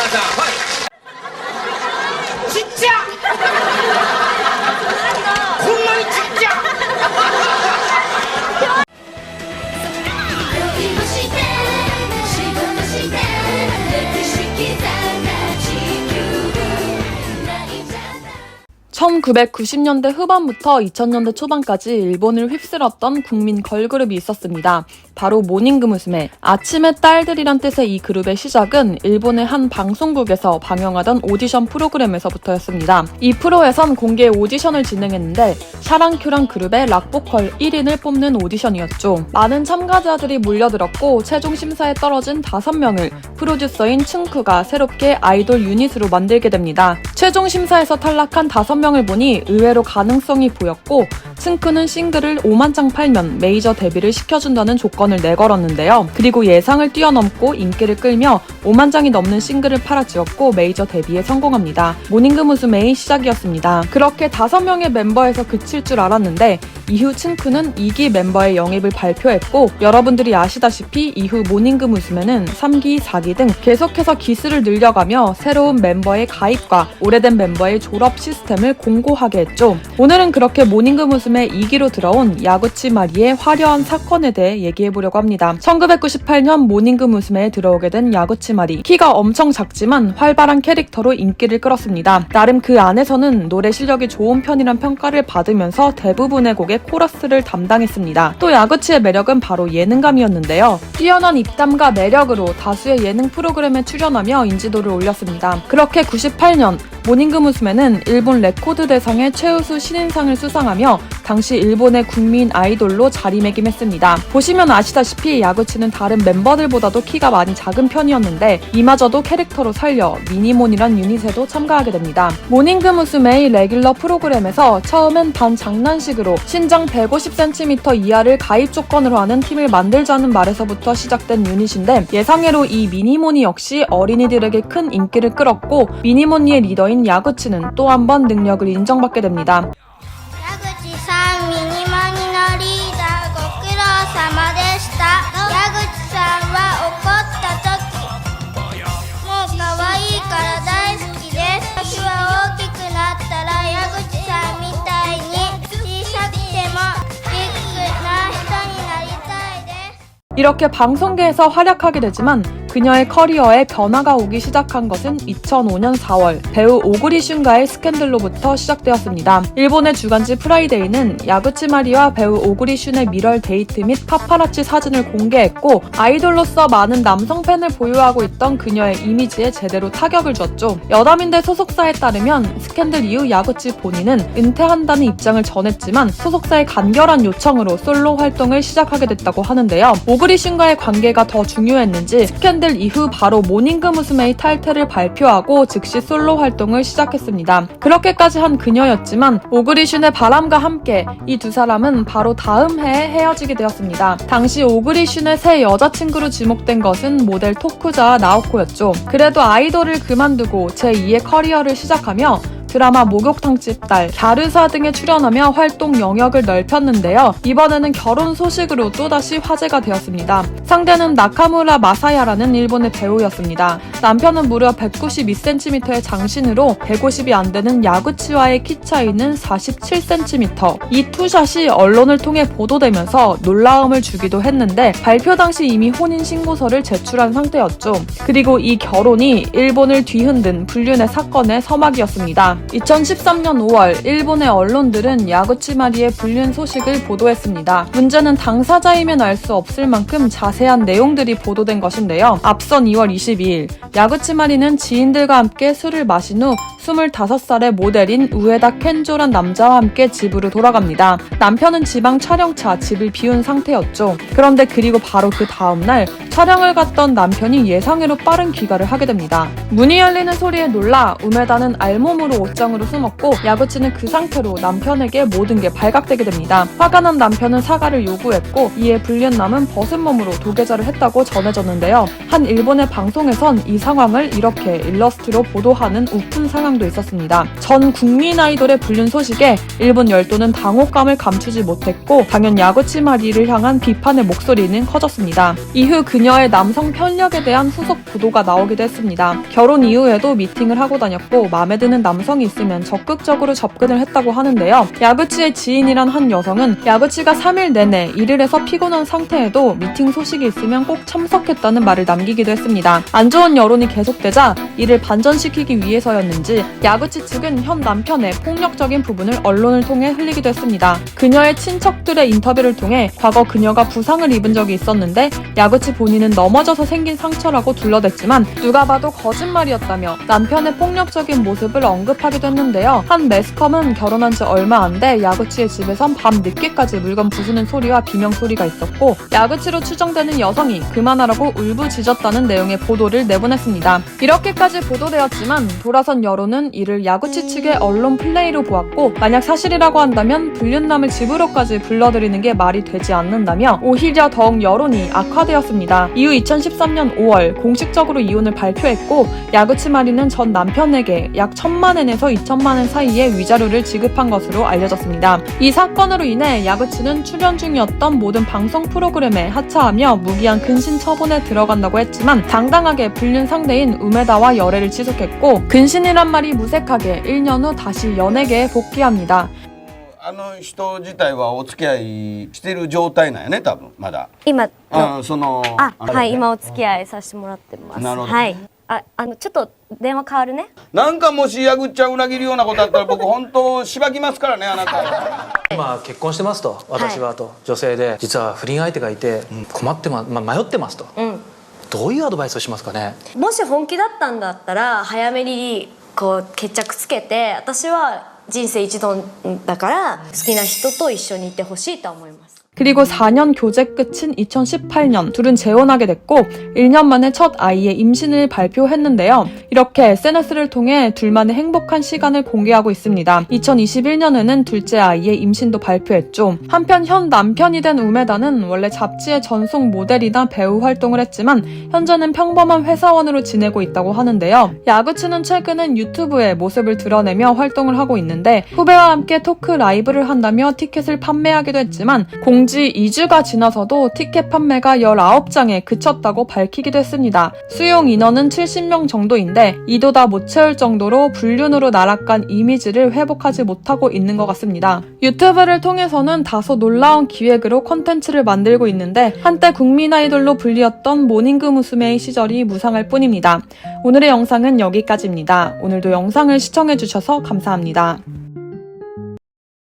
자, 진짜! 콩나물 진짜! (1990년대) 후반부터 2000년대 초반까지 일본을 휩쓸었던 국민 걸그룹이 있었습니다. 바로 모닝그 무스메. 아침의 딸들이란 뜻의 이 그룹의 시작은 일본의 한 방송국에서 방영하던 오디션 프로그램에서부터였습니다. 이 프로에선 공개 오디션을 진행했는데 샤랑큐란 그룹의 락보컬 1인을 뽑는 오디션이었죠. 많은 참가자들이 몰려들었고 최종 심사에 떨어진 5명을 프로듀서인 층쿠가 새롭게 아이돌 유닛으로 만들게 됩니다. 최종 심사에서 탈락한 5명을 보니 의외로 가능성이 보였고 층쿠는 싱글을 5만 장 팔면 메이저 데뷔를 시켜준다는 조건을 내걸었는데요. 그리고 예상을 뛰어넘고 인기를 끌며 5만 장이 넘는 싱글을 팔아치웠고 메이저 데뷔에 성공합니다. 모닝그 무스메의 시작이었습니다. 그렇게 5명의 멤버에서 그칠 줄 알았는데 이후 층쿠는 2기 멤버의 영입을 발표했고 여러분들이 아시다시피 이후 모닝그 무스메는 3기, 4기 등 계속해서 기수를 늘려가며 새로운 멤버의 가입과 오래된 멤버의 졸업 시스템을 공고하게 했죠. 오늘은 그렇게 모닝그 무스메 2기로 들어온 야구치 마리의 화려한 사건에 대해 얘기해보려고 합니다. 1998년 모닝그 무스메에 들어오게 된 야구치 마리. 키가 엄청 작지만 활발한 캐릭터로 인기를 끌었습니다. 나름 그 안에서는 노래 실력이 좋은 편이란 평가를 받으면서 대부분의 곡의 코러스를 담당했습니다. 또 야구치의 매력은 바로 예능감이었는데요. 뛰어난 입담과 매력으로 다수의 예능 프로그램에 출연하며 인지도를 올렸습니다. 그렇게 98년 모닝그 무스메는 일본 레코드 대상의 최우수 신인상을 수상하며 당시 일본의 국민 아이돌로 자리매김했습니다. 보시면 아시다시피 야구치는 다른 멤버들보다도 키가 많이 작은 편이었는데 이마저도 캐릭터로 살려 미니몬이란 유닛에도 참가하게 됩니다. 모닝그 무스메의 레귤러 프로그램에서 처음엔 반장난식으로 신장 150cm 이하를 가입 조건으로 하는 팀을 만들자는 말에서부터 시작된 유닛인데 예상외로 이 미니모니 역시 어린이들에게 큰 인기를 끌었고 미니모니의 리더인 야구치는 또 한 번 능력을 인정받게 됩니다. 矢口さん、ミニモニのリーダーご苦労様でした。矢口さんは怒った時もう可愛いから大好きです。私は大きくなったら矢口さんみたいに小さくてもビッグな人になりたいです。 이렇게 방송계에서 활약하게 되지만 그녀의 커리어에 변화가 오기 시작한 것은 2005년 4월 배우 오구리 슌과의 스캔들로부터 시작되었습니다. 일본의 주간지 프라이데이는 야구치 마리와 배우 오구리 슌의 밀월 데이트 및 파파라치 사진을 공개했고 아이돌로서 많은 남성 팬을 보유하고 있던 그녀의 이미지에 제대로 타격을 줬죠. 여담인데 소속사에 따르면 스캔들 이후 야구치 본인은 은퇴한다는 입장을 전했지만 소속사의 간결한 요청으로 솔로 활동을 시작하게 됐다고 하는데요. 오구리 슌과의 관계가 더 중요했는지 스캔들 이후 바로 모닝그 무스메의 탈퇴를 발표하고 즉시 솔로 활동을 시작했습니다. 그렇게까지 한 그녀였지만 오구리 슌의 바람과 함께 이 두 사람은 바로 다음 해에 헤어지게 되었습니다. 당시 오구리 슌의 새 여자친구로 지목된 것은 모델 토쿠자 나오코였죠. 그래도 아이돌을 그만두고 제2의 커리어를 시작하며 드라마 목욕탕집 딸, 갸르사 등에 출연하며 활동 영역을 넓혔는데요. 이번에는 결혼 소식으로 또다시 화제가 되었습니다. 상대는 나카무라 마사야라는 일본의 배우였습니다. 남편은 무려 192cm의 장신으로 150이 안 되는 야구치와의 키 차이는 47cm. 이 투샷이 언론을 통해 보도되면서 놀라움을 주기도 했는데 발표 당시 이미 혼인신고서를 제출한 상태였죠. 그리고 이 결혼이 일본을 뒤흔든 불륜의 사건의 서막이었습니다. 2013년 5월 일본의 언론들은 야구치 마리의 불륜 소식을 보도했습니다. 문제는 당사자이면 알 수 없을 만큼 자세한 내용들이 보도된 것인데요. 앞선 2월 22일 야구치 마리는 지인들과 함께 술을 마신 후 25살의 모델인 우에다 켄조란 남자와 함께 집으로 돌아갑니다. 남편은 지방 촬영차 집을 비운 상태였죠. 그런데 그리고 바로 그 다음날 촬영을 갔던 남편이 예상외로 빠른 귀가를 하게 됩니다. 문이 열리는 소리에 놀라 우메다는 알몸으로 옷장으로 숨었고 야구치는 그 상태로 남편에게 모든 게 발각되게 됩니다. 화가 난 남편은 사과를 요구했고 이에 불륜남은 벗은 몸으로 도계자를 했다고 전해졌는데요. 한 일본의 방송에선 이 상황을 이렇게 일러스트로 보도하는 우픈 상황 논란도 있었습니다. 전 국민 아이돌의 불륜 소식에 일본 열도는 당혹감을 감추지 못했고 당연 야구치 마리를 향한 비판의 목소리는 커졌습니다. 이후 그녀의 남성 편력에 대한 후속 보도가 나오기도 했습니다. 결혼 이후에도 미팅을 하고 다녔고 마음에 드는 남성이 있으면 적극적으로 접근을 했다고 하는데요. 야구치의 지인이란 한 여성은 야구치가 3일 내내 일을 해서 피곤한 상태에도 미팅 소식이 있으면 꼭 참석했다는 말을 남기기도 했습니다. 안 좋은 여론이 계속되자 이를 반전시키기 위해서였는지 야구치 측은 현 남편의 폭력적인 부분을 언론을 통해 흘리기도 했습니다. 그녀의 친척들의 인터뷰를 통해 과거 그녀가 부상을 입은 적이 있었는데 야구치 본인은 넘어져서 생긴 상처라고 둘러댔지만 누가 봐도 거짓말이었다며 남편의 폭력적인 모습을 언급하기도 했는데요. 한 매스컴은 결혼한 지 얼마 안 돼 야구치의 집에선 밤 늦게까지 물건 부수는 소리와 비명 소리가 있었고 야구치로 추정되는 여성이 그만하라고 울부짖었다는 내용의 보도를 내보냈습니다. 이렇게까지 보도되었지만 돌아선 여론은 이를 야구치 측의 언론 플레이로 보았고 만약 사실이라고 한다면 불륜남을 집으로까지 불러들이는 게 말이 되지 않는다며 오히려 더욱 여론이 악화되었습니다. 이후 2013년 5월 공식적으로 이혼을 발표했고 야구치 마리는 전 남편에게 약 1,000만엔에서 2,000만엔 사이의 위자료를 지급한 것으로 알려졌습니다. 이 사건으로 인해 야구치는 출연 중이었던 모든 방송 프로그램에 하차하며 무기한 근신 처분에 들어간다고 했지만 당당하게 불륜 상대인 우메다와 열애를 지속했고 근신이란 말이 무색하게 1년 후 다시 연예계에 복귀합니다. あの人自体はお付き合いしてる状態なんやね、多分まだ。今そのはい、今お付き合いさせてもらってます。なるほどはい。ちょっと電話変わるね。なんかもしヤグちゃん裏切るようなことあったら僕本当しばきますからね、あなた。今結婚してますと、私はと、女性で実は不倫相手がいて困って迷ってますと、どういうアドバイスをしますかね。もし本気だったんだったら早めにこう決着つけて、私は人生一度だから好きな人と一緒にいてほしいと思います。 그리고 4년 교제 끝인 2018년 둘은 재혼하게 됐고 1년 만에 첫 아이의 임신을 발표했는데요. 이렇게 SNS를 통해 둘만의 행복한 시간을 공개하고 있습니다. 2021년에는 둘째 아이의 임신도 발표했죠. 한편 현 남편이 된 우메다는 원래 잡지의 전속 모델이나 배우 활동을 했지만 현재는 평범한 회사원으로 지내고 있다고 하는데요. 야구치는 최근엔 유튜브에 모습을 드러내며 활동을 하고 있는데 후배와 함께 토크 라이브를 한다며 티켓을 판매하기도 했지만 공지 2주가 지나서도 티켓 판매가 19장에 그쳤다고 밝히기도 했습니다. 수용 인원은 70명 정도인데 이도 다 못 채울 정도로 불륜으로 날아간 이미지를 회복하지 못하고 있는 것 같습니다. 유튜브를 통해서는 다소 놀라운 기획으로 콘텐츠를 만들고 있는데 한때 국민 아이돌로 불리었던 모닝그 무스메의 시절이 무상할 뿐입니다. 오늘의 영상은 여기까지입니다. 오늘도 영상을 시청해주셔서 감사합니다.